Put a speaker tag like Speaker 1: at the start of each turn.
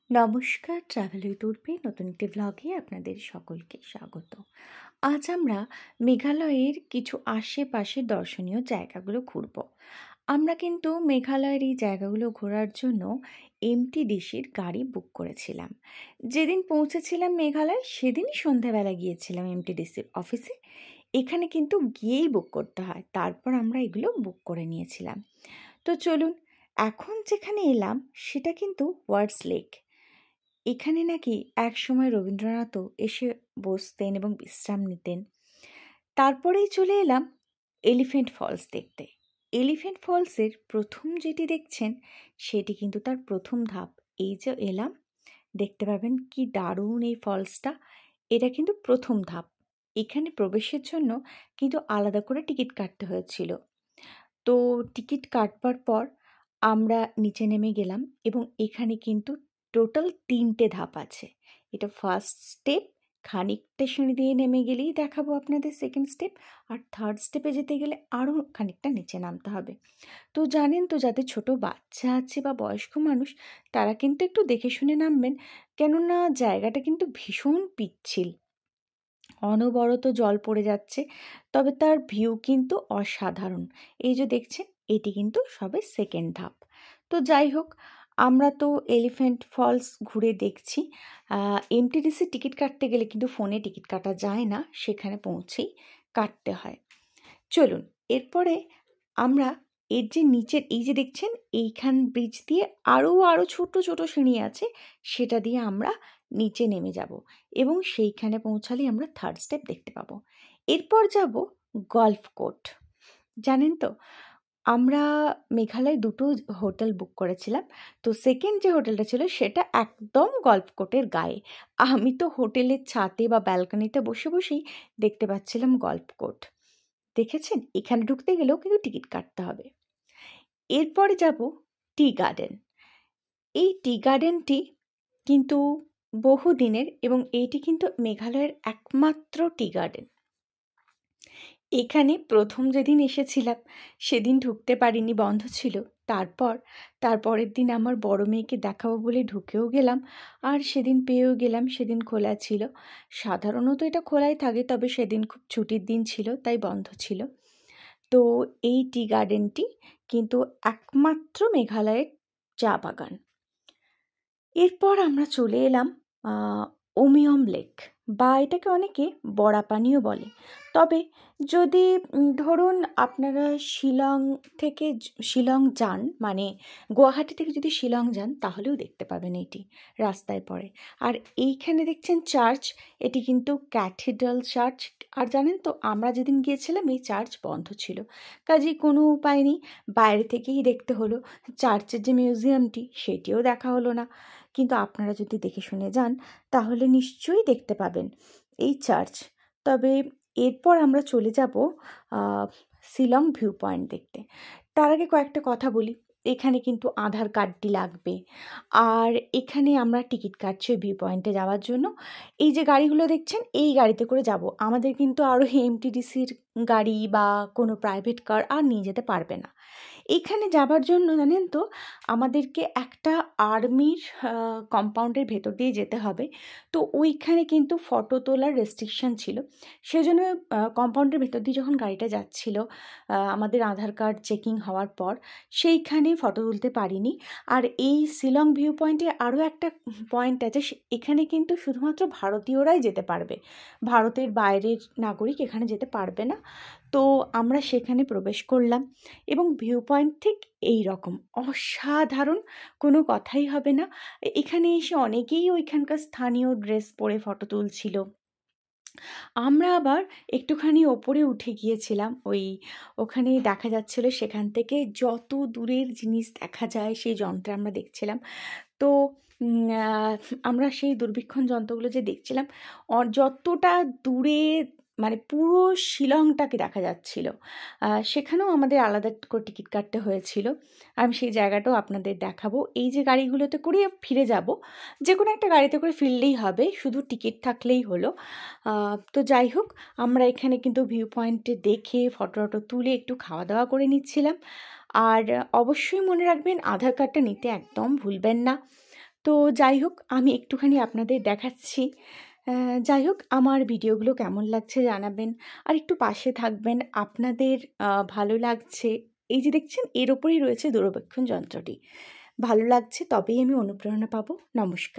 Speaker 1: নমস্কার, travel with উর্পি নতুন একটি ভ্লগে আপনাদের সকলকে স্বাগত। আজ আমরা মেঘালয়ের কিছু আশেপাশের দর্শনীয় জায়গাগুলো ঘুরব। আমরা কিন্তু মেঘালয়ের এই জায়গাগুলো ঘোরার জন্য এমটিডিসির গাড়ি বুক করেছিলাম। যেদিন পৌঁছেছিলাম মেঘালয় সেদিনই সন্ধ্যাবেলা গিয়েছিলাম এমটিডিসির অফিসে। এখানে কিন্তু গিয়েই বুক করতে হয়, তারপর আমরা এগুলো বুক করে নিয়েছিলাম। তো চলুন, এখন যেখানে এলাম সেটা কিন্তু ওয়ার্ডস লেক। এখানে নাকি একসময় রবীন্দ্রনাথও এসে বসতেন এবং বিশ্রাম নিতেন। তারপরেই চলে এলাম এলিফ্যান্ট ফলস দেখতে। এলিফ্যান্ট ফলসের প্রথম যেটি দেখছেন সেটি কিন্তু তার প্রথম ধাপ। এই যে এলাম, দেখতে পাবেন কি দারুণ এই ফলসটা। এটা কিন্তু প্রথম ধাপ। এখানে প্রবেশের জন্য কিন্তু আলাদা করে টিকিট কাটতে হয়েছিল। তো টিকিট কাটবার পর আমরা নিচে নেমে গেলাম এবং এখানে কিন্তু টোটাল 3টে ধাপ আছে। এটা ফার্স্ট স্টেপ, খানিকটা সিঁড়ি দিয়ে নেমে গেলেই দেখাবো আপনাদের সেকেন্ড স্টেপ, আর থার্ড স্টেপে যেতে গেলে আরও খানিকটা নিচে নামতে হবে। তো জানেন তো, যাদের ছোট বাচ্চা আছে বা বয়স্ক মানুষ তারা কিন্তু একটু দেখে শুনে নামবেন, কেননা জায়গাটা কিন্তু ভীষণ পিচ্ছিল, অনবরত জল পড়ে যাচ্ছে, তবে তার ভিউ কিন্তু অসাধারণ। এই যে দেখছেন, এটি কিন্তু সবে সেকেন্ড ধাপ। তো যাই হোক, আমরা তো এলিফ্যান্ট ফলস ঘুরে দেখছি। এমটিডিসি টিকিট কাটতে গেলে কিন্তু ফোনে টিকিট কাটা যায় না, সেখানে পৌঁছেই কাটতে হয়। চলুন, এরপরে আমরা এর যে নিচের এই যে দেখছেন এইখান ব্রিজ দিয়ে আরও ছোট ছোট সিঁড়ি আছে, সেটা দিয়ে আমরা নিচে নেমে যাব এবং সেইখানে পৌঁছালেই আমরা থার্ড স্টেপ দেখতে পাবো। এরপর যাব গল্ফ কোর্ট। জানেন তো, আমরা মেঘালয় দুটো হোটেল বুক করেছিলাম। তো সেকেন্ড যে হোটেলটা ছিল সেটা একদম গল্ফ কোর্টের গায়ে। আমি তো হোটেলের ছাদে বা ব্যালকনিতে বসে বসেই দেখতে পাচ্ছিলাম গল্ফ কোর্ট। দেখেছেন, এখানে ঢুকতে গেলেও কিন্তু টিকিট কাটতে হবে। এরপরে যাব টি গার্ডেন। এই টি গার্ডেনটি কিন্তু বহুদিনের এবং এইটি কিন্তু মেঘালয়ের একমাত্র টি গার্ডেন। এখানে প্রথম যেদিন এসেছিলাম সেদিন ঢুকতে পারিনি, বন্ধ ছিল। তারপরের দিন আমার বড় মেয়েকে দেখাবো বলে ঢুকেও গেলাম, আর সেদিন পেয়েও গেলাম, সেদিন খোলা ছিল। সাধারণত এটা খোলাই থাকে, তবে সেদিন খুব ছুটির দিন ছিল তাই বন্ধ ছিল। তো এই টি গার্ডেনটি কিন্তু একমাত্র মেঘালয়ের চা বাগান। এরপর আমরা চলে এলাম ওমিয়ম লেক, বা এটাকে অনেকে বড়াপানিও বলে। তবে যদি ধরুন আপনারা শিলং যান, মানে গুয়াহাটি থেকে যদি শিলং যান তাহলেও দেখতে পাবেন এটি রাস্তায় পড়ে। আর এইখানে দেখছেন চার্চ, এটি কিন্তু ক্যাথিড্রাল চার্চ। আর জানেন তো, আমরা যেদিন গিয়েছিলাম এই চার্চ বন্ধ ছিল, কাজেই কোনো উপায় নেই, বাইরে থেকেই দেখতে হলো। চার্চের যে মিউজিয়ামটি সেটিও দেখা হলো না, কিন্তু আপনারা যদি দেখে শুনে যান তাহলে নিশ্চয়ই দেখতে পাবেন এই চার্চ। তবে এরপর আমরা চলে যাব শিলং ভিউ পয়েন্ট দেখতে। তার আগে কয়েকটা কথা বলি। এখানে কিন্তু আধার কার্ডটি লাগবে, আর এখানে আমরা টিকিট কাটছি ভিউ পয়েন্টে যাওয়ার জন্য। এই যে গাড়িগুলো দেখছেন এই গাড়িতে করে যাব, আমাদের কিন্তু আরও এমটিডিসির গাড়ি বা কোনো প্রাইভেট কার আর নিয়ে যেতে পারবে না। এখানে যাবার জন্য জানেন তো, আমাদেরকে একটা আর্মির কম্পাউন্ডের ভেতর দিয়ে যেতে হবে। তো ওইখানে কিন্তু ফটো তোলার রেস্ট্রিকশান ছিল, সেজন্য কম্পাউন্ডের ভেতর দিয়ে যখন গাড়িটা যাচ্ছিল আমাদের আধার কার্ড চেকিং হওয়ার পর সেইখানে ফটো তুলতে পারিনি। আর এই শিলং ভিউ পয়েন্টে আরও একটা পয়েন্ট আছে, এখানে কিন্তু শুধুমাত্র ভারতীয়রাই যেতে পারবে, ভারতের বাইরের নাগরিক এখানে যেতে পারবে না। তো আমরা সেখানে প্রবেশ করলাম এবং ভিউ পয়েন্ট ঠিক এই রকম অসাধারণ, কোনো কথাই হবে না। এখানে এসে অনেকেই ওইখানকার স্থানীয় ড্রেস পরে ফটো তুলছিল। আমরা আবার একটুখানি ওপরে উঠে গিয়েছিলাম, ওখানে দেখা যাচ্ছিল সেখান থেকে যত দূরের জিনিস দেখা যায় সেই যন্ত্রে আমরা দেখছিলাম। তো আমরা সেই দূরবীক্ষণ যন্ত্রগুলো যে দেখছিলাম, যতটা দূরে মানে পুরো শিলংটাকে দেখা যাচ্ছিল। সেখানেও আমাদের আলাদা করে টিকিট কাটতে হয়েছিল। আমি সেই জায়গাটাও আপনাদের দেখাবো। এই যে গাড়িগুলোতে করে ফিরে যাব, যে কোনো একটা গাড়িতে করে ফিরলেই হবে, শুধু টিকিট থাকলেই হলো। তো যাই হোক, আমরা এখানে কিন্তু ভিউ পয়েন্টে দেখে ফটো তুলে একটু খাওয়া দাওয়া করে নিচ্ছিলাম। আর অবশ্যই মনে রাখবেন, আধার কার্ডটা নিতে একদম ভুলবেন না। তো যাই হোক, আমি একটুখানি আপনাদের দেখাচ্ছি। যাই হোক, আমার ভিডিওগুলো কেমন লাগছে জানাবেন, আর একটু পাশে থাকবেন। আপনাদের ভালো লাগছে, এই যে দেখছেন এর ওপরেই রয়েছে দূরবীক্ষণ যন্ত্রটি। ভালো লাগছে তবেই আমি অনুপ্রেরণা পাবো। নমস্কার।